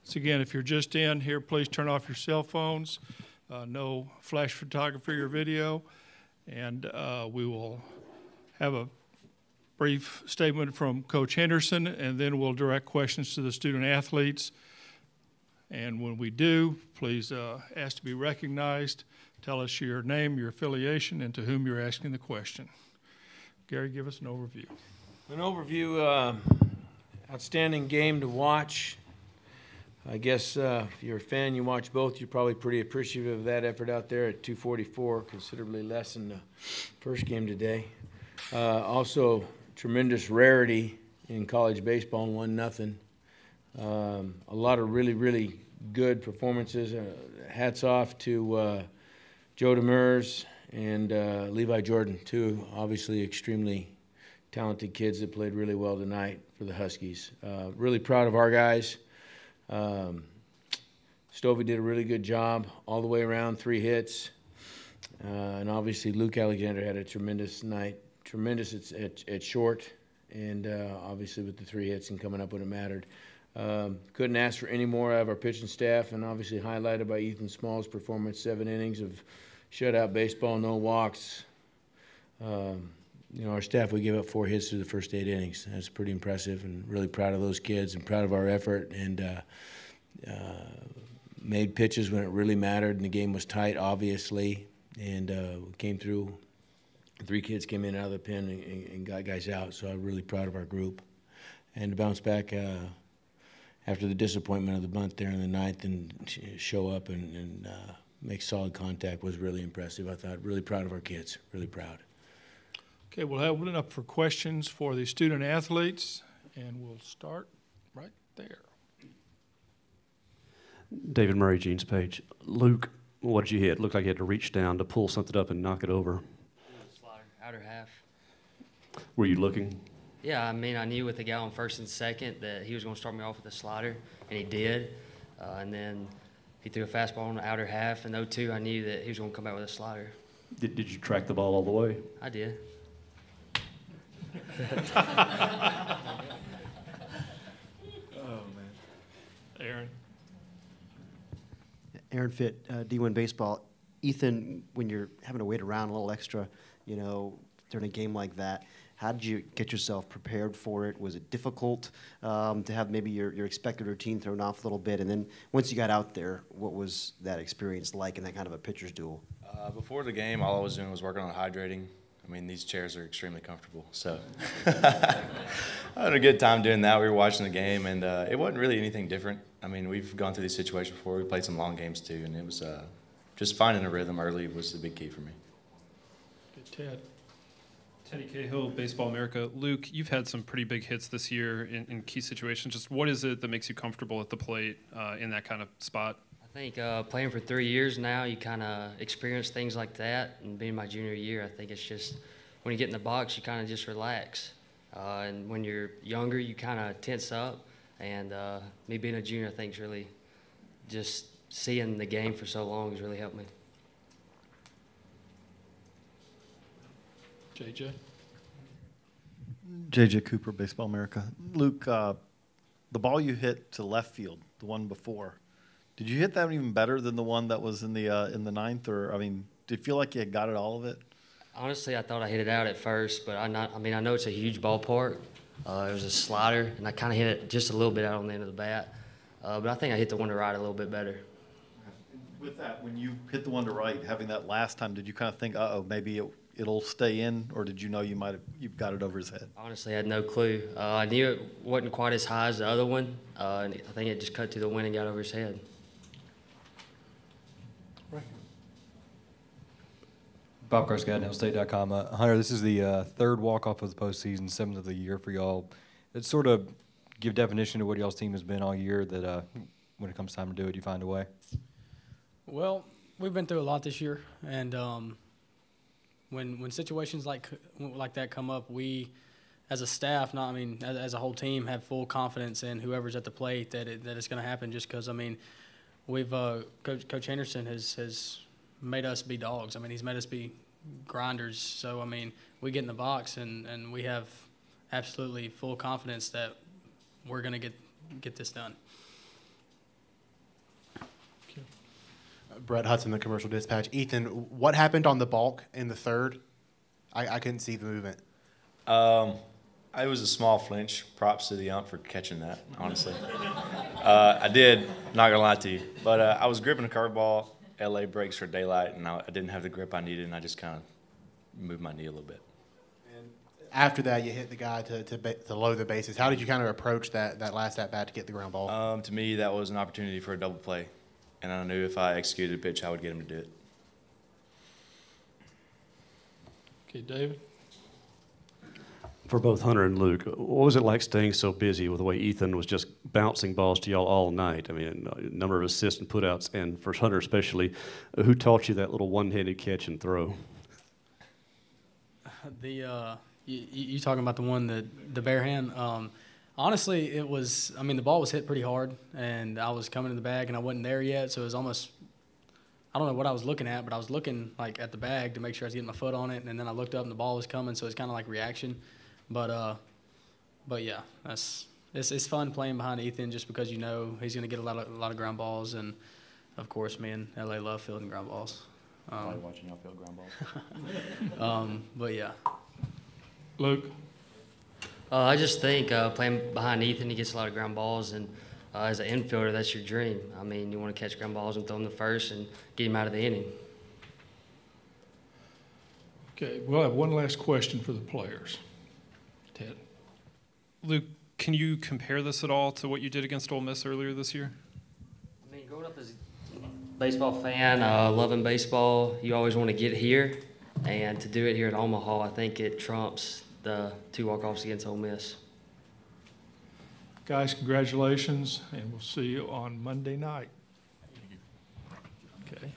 So again, if you're just in here, please turn off your cell phones. No flash photography or video. And we will have a brief statement from Coach Henderson, and then we'll direct questions to the student athletes. And when we do, please ask to be recognized. Tell us your name, your affiliation, and to whom you're asking the question. Gary, give us an overview. An overview, outstanding game to watch. I guess if you're a fan, you watch both, you're probably pretty appreciative of that effort out there at 244, considerably less than the first game today. Also, tremendous rarity in college baseball, 1-0. A lot of really, really good performances. Hats off to Joe Demers and Levi Jordan, two obviously extremely talented kids that played really well tonight for the Huskies. Really proud of our guys. Stovall did a really good job all the way around, 3 hits. And obviously Luke Alexander had a tremendous night, tremendous at short, and obviously with the 3 hits and coming up when it mattered. Couldn't ask for any more out of our pitching staff, and obviously highlighted by Ethan Small's performance, 7 innings of shutout baseball, no walks. You know, our staff, we gave up 4 hits through the first 8 innings. That's pretty impressive, and really proud of those kids and proud of our effort, and made pitches when it really mattered, and the game was tight, obviously, and came through. 3 kids came in out of the pen and got guys out, so I'm really proud of our group. And to bounce back after the disappointment of the bunt there in the 9th and show up and make solid contact was really impressive. I thought, really proud of our kids, really proud. Okay, we'll open it up for questions for the student athletes, and we'll start right there. David Murray, Jeans Page. Luke, what did you hit? Looked like you had to reach down to pull something up and knock it over. Slider, outer half. Were you looking? Yeah, I mean, I knew with the guy on first and second that he was going to start me off with a slider, and he did. And then he threw a fastball on the outer half, and 0-2, I knew that he was going to come out with a slider. Did you track the ball all the way? I did. Oh, man. Aaron. Aaron Fitt, D1 Baseball. Ethan, when you're having to wait around a little extra, you know, during a game like that, how did you get yourself prepared for it? Was it difficult to have maybe your expected routine thrown off a little bit? And then once you got out there, what was that experience like in that kind of a pitcher's duel? Before the game, all I was doing was working on hydrating. I mean, these chairs are extremely comfortable, so I had a good time doing that. We were watching the game, and it wasn't really anything different. I mean, we've gone through these situations before. We played some long games, too, and it was just finding a rhythm early was the big key for me. Good, Ted. Teddy Cahill, Baseball America. Luke, you've had some pretty big hits this year in key situations. Just what is it that makes you comfortable at the plate in that kind of spot? I think playing for 3 years now, you kind of experience things like that. And being my junior year, I think it's just when you get in the box, you kind of just relax. And when you're younger, you kind of tense up. And me being a junior, I think, is really just seeing the game for so long has really helped me. JJ. JJ Cooper, Baseball America. Luke, the ball you hit to left field, the one before, did you hit that one even better than the one that was in the 9th? Or, I mean, did you feel like you got it all of it? Honestly, I thought I hit it out at first, but I know it's a huge ballpark. It was a slider, and I kind of hit it just a little bit out on the end of the bat. But I think I hit the one to right a little bit better. With that, when you hit the one to right, having that last time, did you kind of think, uh-oh, maybe it'll stay in, or did you know you've got it over his head? Honestly, I had no clue. I knew it wasn't quite as high as the other one, and I think it just cut to the wind and got over his head. Bob Carscad, NellState.com. Hunter, this is the 3rd walk-off of the postseason, 7th of the year for y'all. It sort of give definition to what y'all's team has been all year, that when it comes time to do it, you find a way? Well, we've been through a lot this year, and when situations like that come up, we, as a staff, as a whole team, have full confidence in whoever's at the plate that it's going to happen. Just because we've Coach Henderson has made us be dogs. I mean, he's made us be grinders. So we get in the box and we have absolutely full confidence that we're going to get this done. Brett Hudson, the Commercial Dispatch. Ethan, what happened on the balk in the third? I couldn't see the movement. It was a small flinch. Props to the ump for catching that, honestly. I did, not going to lie to you. But I was gripping a curveball. LA breaks for daylight, and I didn't have the grip I needed, and I just kind of moved my knee a little bit. After that, you hit the guy to load the bases. How did you kind of approach that last at-bat to get the ground ball? To me, that was an opportunity for a double play, and I knew if I executed a pitch, I would get him to do it. Okay, David? For both Hunter and Luke, what was it like staying so busy with the way Ethan was just bouncing balls to y'all all night? I mean, a number of assists and putouts, and for Hunter especially, who taught you that little one-handed catch and throw? You talking about the one the bare hand? Honestly, it was. I mean, the ball was hit pretty hard, and I was coming in the bag, and I wasn't there yet, so it was almost. I don't know what I was looking at, but I was looking like at the bag to make sure I was getting my foot on it, and then I looked up and the ball was coming, so it's kind of like reaction. But yeah, it's fun playing behind Ethan just because you know he's going to get a lot of ground balls, and of course, me and LA love fielding ground balls. Probably watching y'all field ground balls. But yeah. Luke? I just think playing behind Ethan, he gets a lot of ground balls, and as an infielder, that's your dream. I mean, you want to catch ground balls and throw them to first and get him out of the inning. Okay, we'll have one last question for the players. Ted? Luke, can you compare this at all to what you did against Ole Miss earlier this year? I mean, growing up as a baseball fan, loving baseball, you always want to get here, and to do it here at Omaha, I think it trumps the 2 walk-offs against Ole Miss. Guys, congratulations, and we'll see you on Monday night. Okay.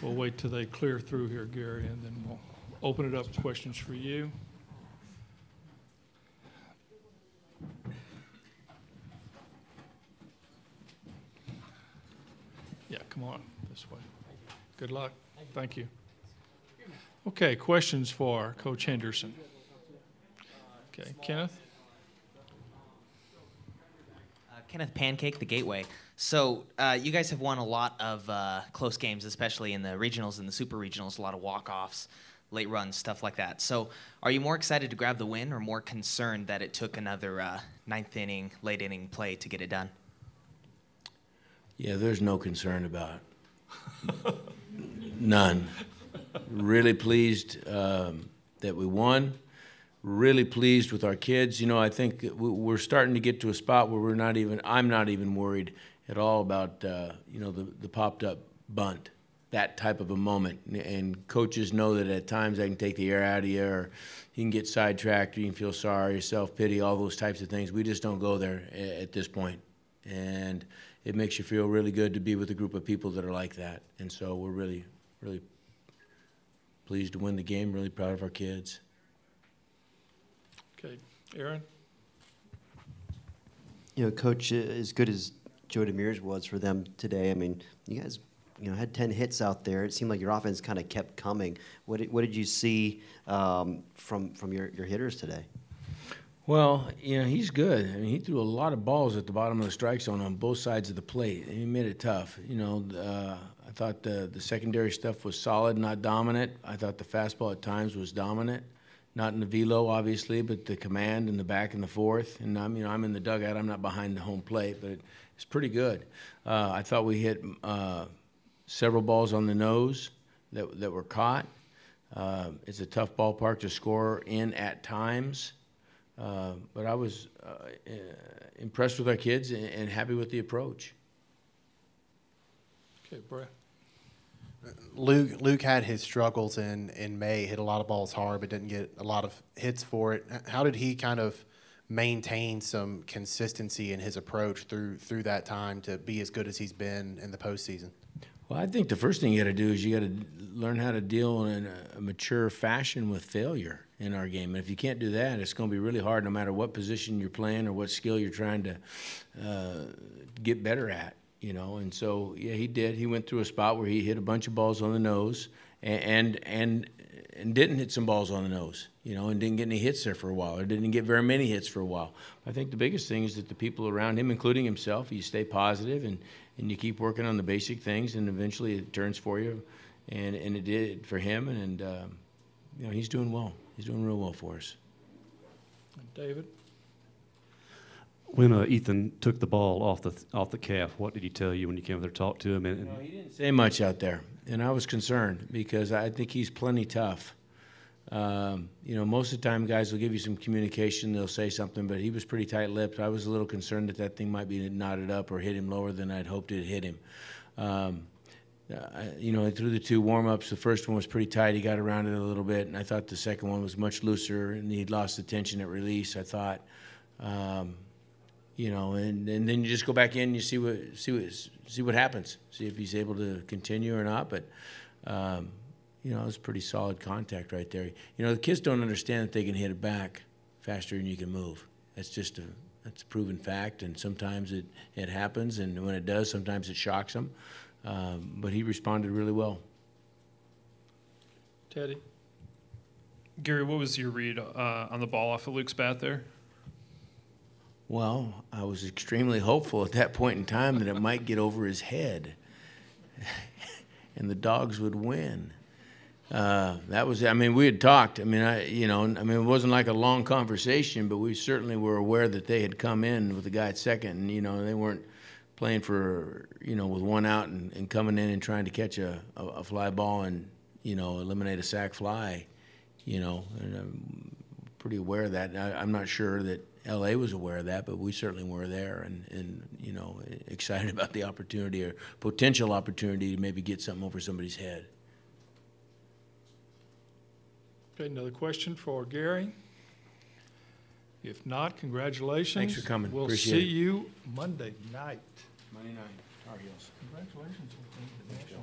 We'll wait till they clear through here, Gary, and then we'll open it up to questions for you. Yeah, come on this way. Good luck. Thank you. Okay, questions for Coach Henderson. Okay, Kenneth? Kenneth Pancake, the Gateway. So you guys have won a lot of close games, especially in the regionals and the super regionals, a lot of walk-offs, late runs, stuff like that. So are you more excited to grab the win or more concerned that it took another ninth inning, late inning play to get it done? Yeah, there's no concern about it. None. Really pleased that we won. Really pleased with our kids. You know, I think we're starting to get to a spot where I'm not even worried at all about, the popped up bunt, that type of a moment. And coaches know that at times I can take the air out of you, or you can get sidetracked, or you can feel sorry, self-pity, all those types of things. We just don't go there at this point. And it makes you feel really good to be with a group of people that are like that. And so we're really, really pleased to win the game, really proud of our kids. Okay, Aaron? You know, Coach, as good as Joe Demers was for them today, I mean, you guys, had 10 hits out there. It seemed like your offense kind of kept coming. What did you see from your hitters today? Well, he's good. I mean, he threw a lot of balls at the bottom of the strike zone on both sides of the plate, and he made it tough. I thought the secondary stuff was solid, not dominant. I thought the fastball at times was dominant. Not in the velo, obviously, but the command in the back in the fourth. And I'm in the dugout. I'm not behind the home plate, but it's pretty good. I thought we hit several balls on the nose that were caught. It's a tough ballpark to score in at times, but I was impressed with our kids and happy with the approach. Okay, Brett. Luke had his struggles in May, hit a lot of balls hard, but didn't get a lot of hits for it. How did he kind of maintain some consistency in his approach through that time to be as good as he's been in the postseason? Well, I think the first thing you got to do is you got to learn how to deal in a mature fashion with failure in our game. And if you can't do that, it's going to be really hard no matter what position you're playing or what skill you're trying to get better at. And so, yeah, he did. He went through a spot where he hit a bunch of balls on the nose and didn't hit some balls on the nose, and didn't get any hits there for a while, or didn't get very many hits for a while. I think the biggest thing is that the people around him, including himself, you stay positive and you keep working on the basic things, and eventually it turns for you, and it did for him, and you know, he's doing well. He's doing real well for us. David? When Ethan took the ball off the calf, what did he tell you when you came over there to talk to him? And No, he didn't say much out there, and I was concerned because I think he's plenty tough. You know, most of the time guys will give you some communication, they'll say something, but he was pretty tight-lipped. I was a little concerned that that thing might be knotted up or hit him lower than I'd hoped it hit him. You know, through the 2 warm-ups, the first one was pretty tight. He got around it a little bit, and I thought the second one was much looser, and he'd lost the tension at release, I thought. You know, and then you just go back in and you see what happens, see if he's able to continue or not. But you know, it was pretty solid contact right there. You know, the kids don't understand that they can hit it back faster than you can move. That's a proven fact, and sometimes it happens, and when it does, sometimes it shocks them. But he responded really well. Teddy? Gary, what was your read on the ball off of Luke's bat there? Well, I was extremely hopeful at that point in time that it might get over his head and the Dogs would win. That was, I mean, we had talked. I mean, it wasn't like a long conversation, but we certainly were aware that they had come in with the guy at second, and, you know, they weren't playing for, you know, with 1 out and coming in and trying to catch a fly ball and, you know, eliminate a sac fly, you know, and I'm pretty aware of that. I'm not sure that LA was aware of that, but we certainly were there and you know, excited about the opportunity or potential opportunity to maybe get something over somebody's head. Okay, another question for Gary? If not, congratulations. Thanks for coming. We'll Appreciate see it. you Monday night. Monday night, Tar Heels. Congratulations on the national